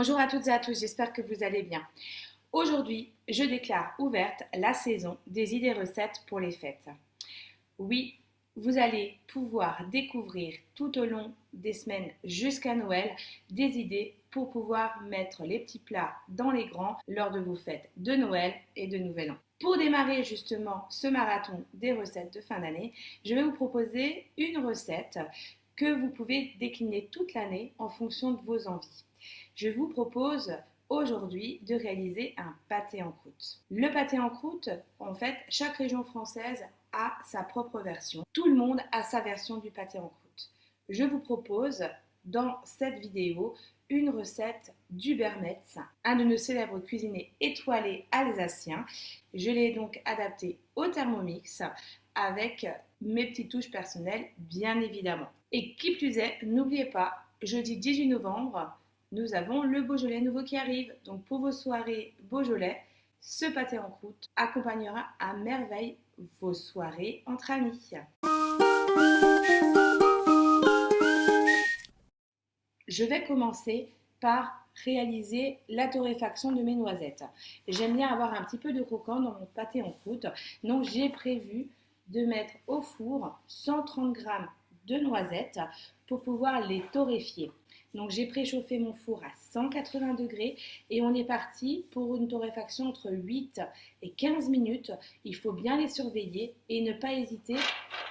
Bonjour à toutes et à tous, j'espère que vous allez bien. Aujourd'hui, je déclare ouverte la saison des idées recettes pour les fêtes. Oui, vous allez pouvoir découvrir tout au long des semaines jusqu'à Noël des idées pour pouvoir mettre les petits plats dans les grands lors de vos fêtes de Noël et de Nouvel An. Pour démarrer justement ce marathon des recettes de fin d'année, je vais vous proposer une recette que vous pouvez décliner toute l'année en fonction de vos envies. Je vous propose aujourd'hui de réaliser un pâté en croûte. Le pâté en croûte, en fait, chaque région française a sa propre version. Tout le monde a sa version du pâté en croûte. Je vous propose dans cette vidéo une recette d'Hubert Metz, un de nos célèbres cuisiniers étoilés alsaciens. Je l'ai donc adapté au Thermomix avec mes petites touches personnelles, bien évidemment. Et qui plus est, n'oubliez pas, jeudi 18 novembre, nous avons le Beaujolais nouveau qui arrive. Donc pour vos soirées Beaujolais, ce pâté en croûte accompagnera à merveille vos soirées entre amis. Je vais commencer par réaliser la torréfaction de mes noisettes. J'aime bien avoir un petit peu de croquant dans mon pâté en croûte, donc j'ai prévu de mettre au four 130 g de noisettes pour pouvoir les torréfier. Donc j'ai préchauffé mon four à 180 degrés et on est parti pour une torréfaction entre 8 et 15 minutes. Il faut bien les surveiller et ne pas hésiter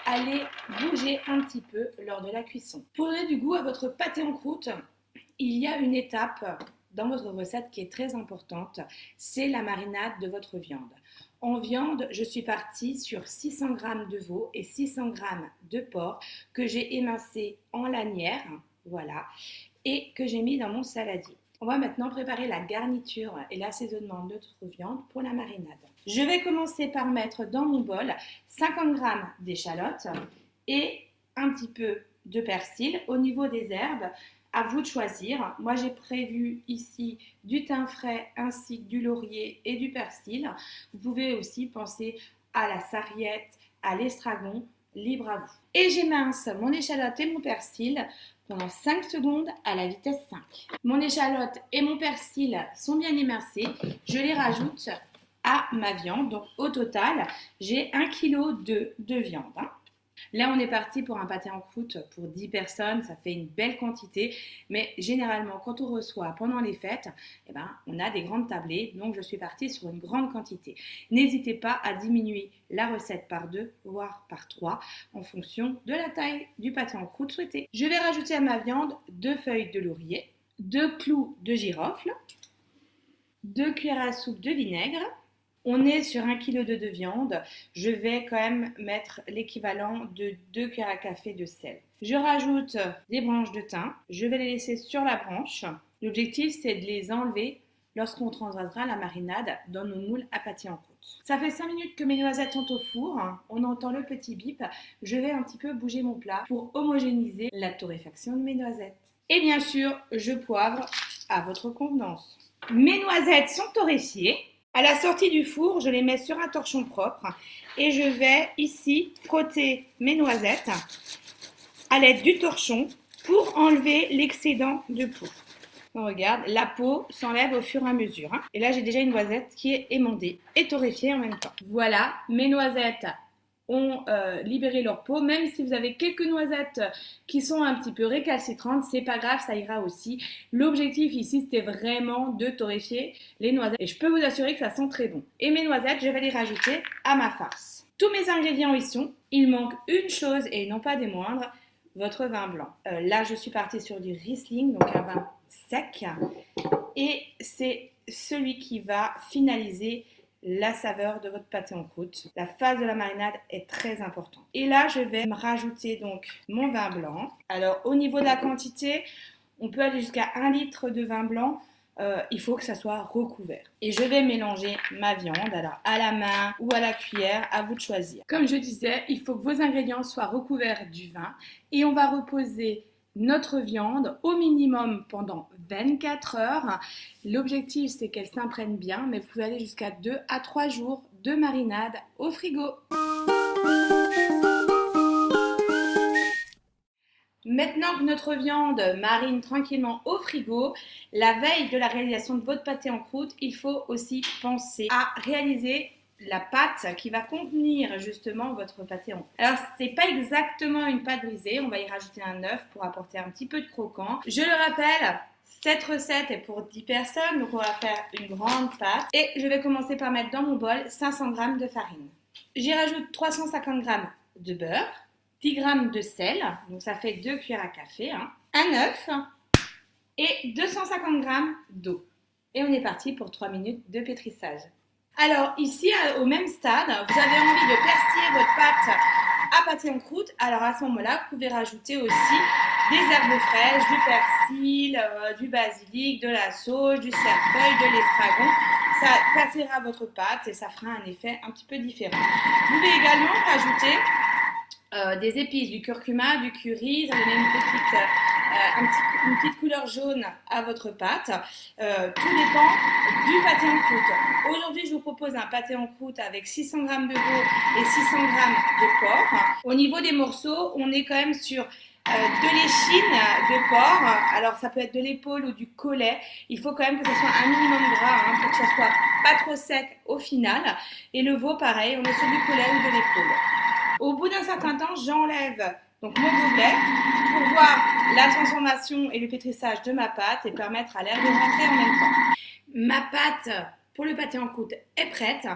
à les bouger un petit peu lors de la cuisson. Pour donner du goût à votre pâté en croûte, il y a une étape dans votre recette qui est très importante, c'est la marinade de votre viande. En viande, je suis partie sur 600 g de veau et 600 g de porc que j'ai émincé en lanières, voilà, et que j'ai mis dans mon saladier. On va maintenant préparer la garniture et l'assaisonnement de notre viande pour la marinade. Je vais commencer par mettre dans mon bol 50 g d'échalotes et un petit peu de persil. Au niveau des herbes, à vous de choisir. Moi, j'ai prévu ici du thym frais ainsi que du laurier et du persil. Vous pouvez aussi penser à la sarriette, à l'estragon, libre à vous. Et j'émince mon échalote et mon persil pendant 5 secondes à la vitesse 5. Mon échalote et mon persil sont bien émincés. Je les rajoute à ma viande. Donc au total, j'ai 1 kg de viande. Là, on est parti pour un pâté en croûte pour 10 personnes, ça fait une belle quantité. Mais généralement, quand on reçoit pendant les fêtes, on a des grandes tablées, donc je suis partie sur une grande quantité. N'hésitez pas à diminuer la recette par 2, voire par 3, en fonction de la taille du pâté en croûte souhaité. Je vais rajouter à ma viande 2 feuilles de laurier, 2 clous de girofle, 2 cuillères à soupe de vinaigre. On est sur 1 kg de viande, je vais quand même mettre l'équivalent de 2 cuillères à café de sel. Je rajoute des branches de thym, je vais les laisser sur la branche. L'objectif, c'est de les enlever lorsqu'on transvasera la marinade dans nos moules à pâté en croûte. Ça fait 5 minutes que mes noisettes sont au four, on entend le petit bip. Je vais un petit peu bouger mon plat pour homogénéiser la torréfaction de mes noisettes. Et bien sûr, je poivre à votre convenance. Mes noisettes sont torréfiées. À la sortie du four, je les mets sur un torchon propre et je vais ici frotter mes noisettes à l'aide du torchon pour enlever l'excédent de peau. On regarde, la peau s'enlève au fur et à mesure. Et là, j'ai déjà une noisette qui est émondée et torréfiée en même temps. Voilà, mes noisettes ont libéré leur peau. Même si vous avez quelques noisettes qui sont un petit peu récalcitrantes, c'est pas grave, ça ira aussi. L'objectif ici, c'était vraiment de torréfier les noisettes. Et je peux vous assurer que ça sent très bon. Et mes noisettes, je vais les rajouter à ma farce. Tous mes ingrédients y sont. Il manque une chose et non pas des moindres, votre vin blanc. Là, je suis partie sur du Riesling, donc un vin sec. Et c'est celui qui va finaliser la saveur de votre pâté en croûte. La phase de la marinade est très importante. Et là, je vais me rajouter donc mon vin blanc. Alors, au niveau de la quantité, on peut aller jusqu'à 1 litre de vin blanc. Il faut que ça soit recouvert. Et je vais mélanger ma viande, alors à la main ou à la cuillère, à vous de choisir. Comme je disais, il faut que vos ingrédients soient recouverts du vin et on va reposer notre viande au minimum pendant 24 heures. L'objectif, c'est qu'elle s'imprègne bien, mais vous pouvez aller jusqu'à 2 à 3 jours de marinade au frigo. Maintenant que notre viande marine tranquillement au frigo, la veille de la réalisation de votre pâté en croûte, il faut aussi penser à réaliser la pâte qui va contenir justement votre pâté en croûte. Alors, c'est pas exactement une pâte brisée, on va y rajouter un œuf pour apporter un petit peu de croquant. Je le rappelle, cette recette est pour 10 personnes, donc on va faire une grande pâte. Et je vais commencer par mettre dans mon bol 500 g de farine. J'y rajoute 350 g de beurre, 10 g de sel, donc ça fait 2 cuillères à café, un œuf et 250 g d'eau. Et on est parti pour 3 minutes de pétrissage. Alors ici, au même stade, vous avez envie de persiller votre pâte à pâté en croûte. Alors à ce moment-là, vous pouvez rajouter aussi des herbes fraîches, du persil, du basilic, de la sauge, du cerfeuil, de l'estragon. Ça persillera votre pâte et ça fera un effet un petit peu différent. Vous pouvez également rajouter des épices, du curcuma, du curry, ça donne une petite couleur jaune à votre pâte. Tout dépend du pâté en croûte. Aujourd'hui, je vous propose un pâté en croûte avec 600 g de veau et 600 g de porc. Au niveau des morceaux, on est quand même sur de l'échine de porc. Alors, ça peut être de l'épaule ou du collet. Il faut quand même que ce soit un minimum gras pour que ce soit pas trop sec au final. Et le veau, pareil, on est sur du collet ou de l'épaule. Au bout d'un certain temps, j'enlève donc mon gobelet pour voir la transformation et le pétrissage de ma pâte et permettre à l'air de rentrer en même temps. Ma pâte pour le pâté en croûte est prête.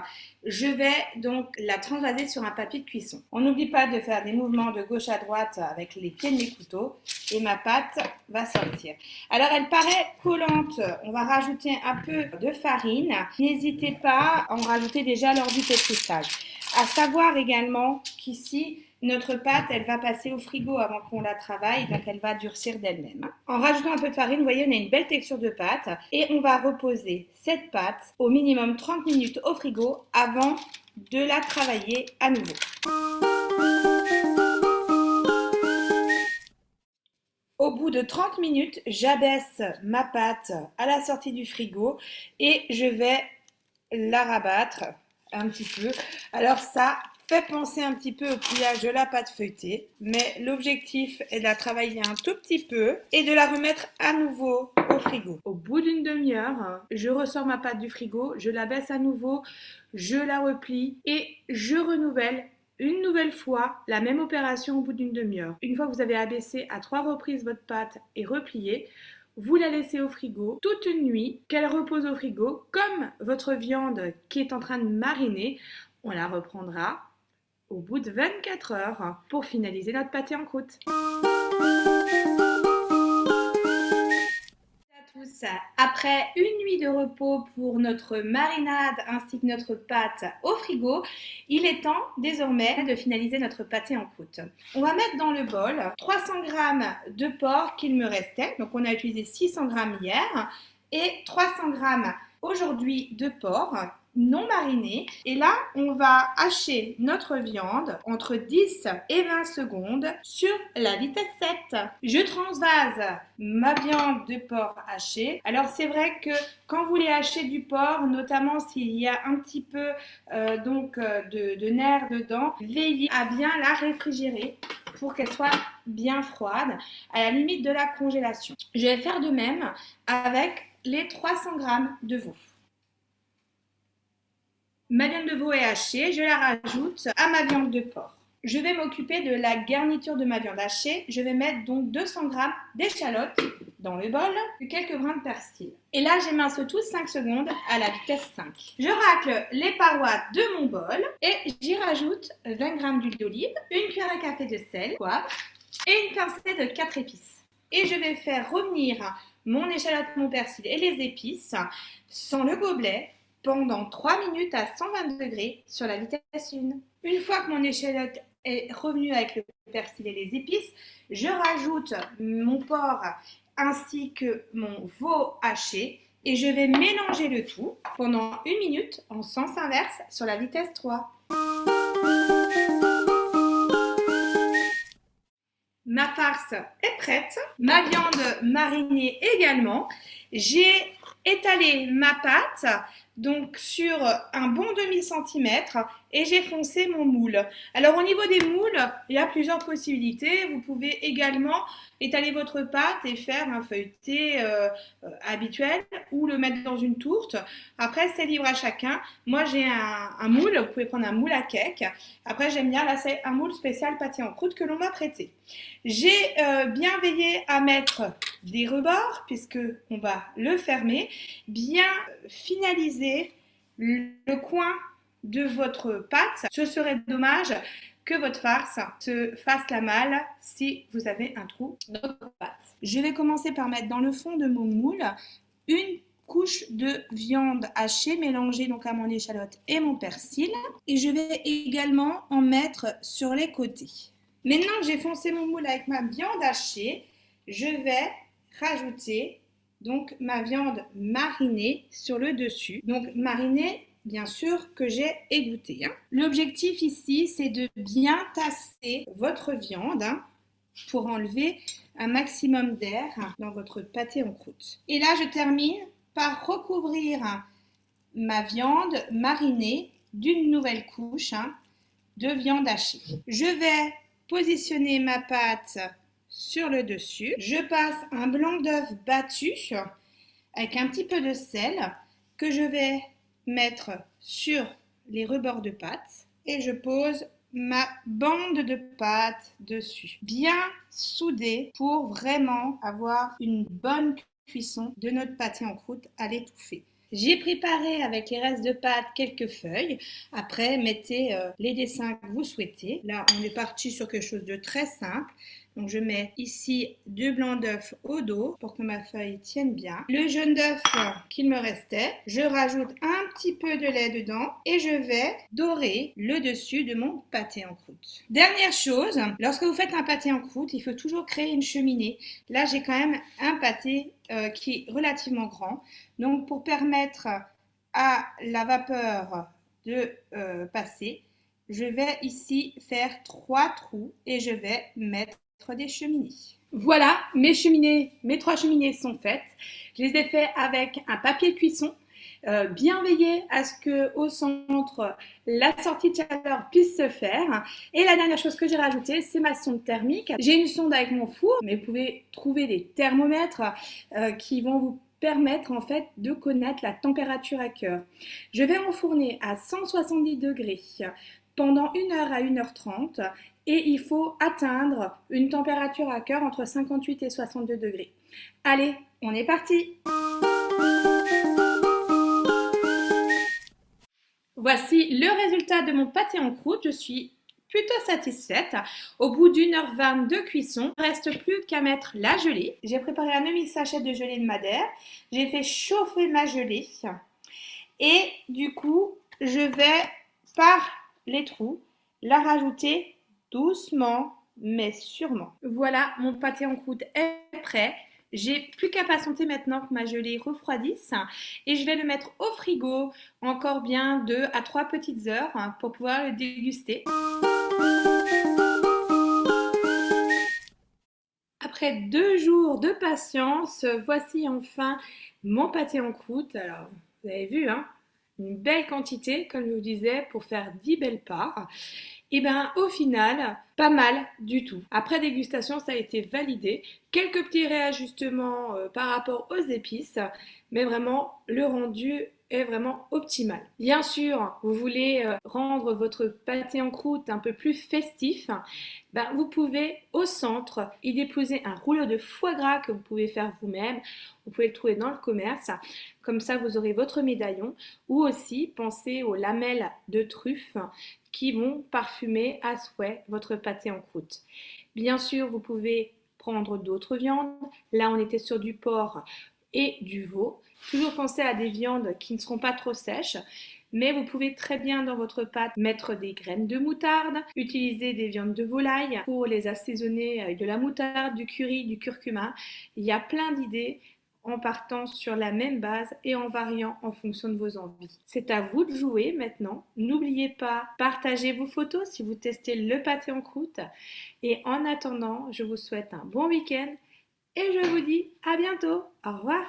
Je vais donc la transvaser sur un papier de cuisson. On n'oublie pas de faire des mouvements de gauche à droite avec les pieds de mes couteaux et ma pâte va sortir. Alors elle paraît collante, on va rajouter un peu de farine. N'hésitez pas à en rajouter déjà lors du pétrissage. À savoir également qu'ici, notre pâte, elle va passer au frigo avant qu'on la travaille, donc elle va durcir d'elle-même. En rajoutant un peu de farine, vous voyez, on a une belle texture de pâte et on va reposer cette pâte au minimum 30 minutes au frigo avant de la travailler à nouveau. Au bout de 30 minutes, j'abaisse ma pâte à la sortie du frigo et je vais la rabattre un petit peu. Alors ça fait penser un petit peu au pliage de la pâte feuilletée, mais l'objectif est de la travailler un tout petit peu et de la remettre à nouveau au frigo. Au bout d'une demi-heure, je ressors ma pâte du frigo, je la baisse à nouveau, je la replie et je renouvelle une nouvelle fois la même opération au bout d'une demi-heure. Une fois que vous avez abaissé à 3 reprises votre pâte et replié, vous la laissez au frigo toute une nuit, qu'elle repose au frigo, comme votre viande qui est en train de mariner. On la reprendra au bout de 24 heures pour finaliser notre pâté en croûte. Après une nuit de repos pour notre marinade ainsi que notre pâte au frigo, il est temps désormais de finaliser notre pâté en croûte. On va mettre dans le bol 300 g de porc qu'il me restait, donc on a utilisé 600 g hier, et 300 g aujourd'hui de porc non mariné. Et là, on va hacher notre viande entre 10 et 20 secondes sur la vitesse 7. Je transvase ma viande de porc hachée. Alors, c'est vrai que quand vous voulez hacher du porc, notamment s'il y a un petit peu de nerfs dedans, veillez à bien la réfrigérer pour qu'elle soit bien froide, à la limite de la congélation. Je vais faire de même avec les 300 g de veau. Ma viande de veau est hachée, je la rajoute à ma viande de porc. Je vais m'occuper de la garniture de ma viande hachée. Je vais mettre donc 200 g d'échalotes dans le bol et quelques brins de persil. Et là, j'émince tout 5 secondes à la vitesse 5. Je racle les parois de mon bol et j'y rajoute 20 g d'huile d'olive, une cuillère à café de sel, poivre et une pincée de 4 épices. Et je vais faire revenir mon échalote, mon persil et les épices sans le gobelet pendant 3 minutes à 120 degrés sur la vitesse 1. Une fois que mon échalote est revenue avec le persil et les épices, je rajoute mon porc ainsi que mon veau haché et je vais mélanger le tout pendant 1 minute en sens inverse sur la vitesse 3. Ma farce est prête, ma viande marinée également. J'ai étalé ma pâte donc sur un bon demi-centimètre et j'ai foncé mon moule. Alors au niveau des moules, il y a plusieurs possibilités. Vous pouvez également étaler votre pâte et faire un feuilleté habituel ou le mettre dans une tourte. Après, c'est libre à chacun. Moi, j'ai un moule. Vous pouvez prendre un moule à cake. Après, j'aime bien, là, c'est un moule spécial pâté en croûte que l'on m'a prêté. J'ai bien veillé à mettre des rebords puisque on va le fermer. Bien finaliser le coin de votre pâte. Ce serait dommage que votre farce se fasse la malle si vous avez un trou dans votre pâte. Je vais commencer par mettre dans le fond de mon moule une couche de viande hachée mélangée donc à mon échalote et mon persil et je vais également en mettre sur les côtés. Maintenant que j'ai foncé mon moule avec ma viande hachée, je vais rajouter donc ma viande marinée sur le dessus. Donc marinée bien sûr que j'ai égoutté. L'objectif ici, c'est de bien tasser votre viande pour enlever un maximum d'air dans votre pâté en croûte. Et là, je termine par recouvrir ma viande marinée d'une nouvelle couche de viande hachée. Je vais positionner ma pâte sur le dessus. Je passe un blanc d'œuf battu avec un petit peu de sel que je vais mettre sur les rebords de pâte et je pose ma bande de pâte dessus. Bien soudée pour vraiment avoir une bonne cuisson de notre pâté en croûte à l'étouffer. J'ai préparé avec les restes de pâte quelques feuilles. Après, mettez les dessins que vous souhaitez. Là, on est parti sur quelque chose de très simple. Donc, je mets ici 2 blancs d'œufs au dos pour que ma feuille tienne bien. Le jaune d'œuf qu'il me restait, je rajoute un petit peu de lait dedans et je vais dorer le dessus de mon pâté en croûte. Dernière chose, lorsque vous faites un pâté en croûte, il faut toujours créer une cheminée. Là, j'ai quand même un pâté qui est relativement grand. Donc, pour permettre à la vapeur de passer, je vais ici faire 3 trous et je vais mettre des cheminées. Voilà, mes 3 cheminées sont faites. Je les ai faites avec un papier de cuisson. Bien veiller à ce que au centre la sortie de chaleur puisse se faire. Et la dernière chose que j'ai rajoutée, c'est ma sonde thermique. J'ai une sonde avec mon four, mais vous pouvez trouver des thermomètres qui vont vous permettre en fait de connaître la température à cœur. Je vais enfourner à 170 degrés pendant 1 heure à 1 heure 30 et il faut atteindre une température à cœur entre 58 et 62 degrés. Allez, on est parti! Voici le résultat de mon pâté en croûte. Je suis plutôt satisfaite. Au bout d'1 heure 20 de cuisson, il ne reste plus qu'à mettre la gelée. J'ai préparé un demi-sachet de gelée de madère. J'ai fait chauffer ma gelée. Et du coup, je vais, par les trous, la rajouter doucement mais sûrement. Voilà, mon pâté en croûte est prêt. J'ai plus qu'à patienter maintenant que ma gelée refroidisse et je vais le mettre au frigo encore bien 2 à 3 petites heures pour pouvoir le déguster. Après 2 jours de patience, voici enfin mon pâté en croûte. Alors, vous avez vu, une belle quantité, comme je vous disais, pour faire 10 belles parts. Et bien au final, pas mal du tout. Après dégustation, ça a été validé. Quelques petits réajustements par rapport aux épices, mais vraiment le rendu est vraiment optimal. Bien sûr, vous voulez rendre votre pâté en croûte un peu plus festif, vous pouvez au centre y déposer un rouleau de foie gras que vous pouvez faire vous-même. Vous pouvez le trouver dans le commerce. Comme ça, vous aurez votre médaillon. Ou aussi, pensez aux lamelles de truffe qui vont parfumer à souhait votre pâté en croûte. Bien sûr, vous pouvez prendre d'autres viandes. Là, on était sur du porc et du veau. Toujours penser à des viandes qui ne seront pas trop sèches. Mais vous pouvez très bien dans votre pâte mettre des graines de moutarde, utiliser des viandes de volaille pour les assaisonner avec de la moutarde, du curry, du curcuma. Il y a plein d'idées en partant sur la même base et en variant en fonction de vos envies. C'est à vous de jouer maintenant. N'oubliez pas, partagez vos photos si vous testez le pâté en croûte. Et en attendant, je vous souhaite un bon week-end et je vous dis à bientôt. Au revoir.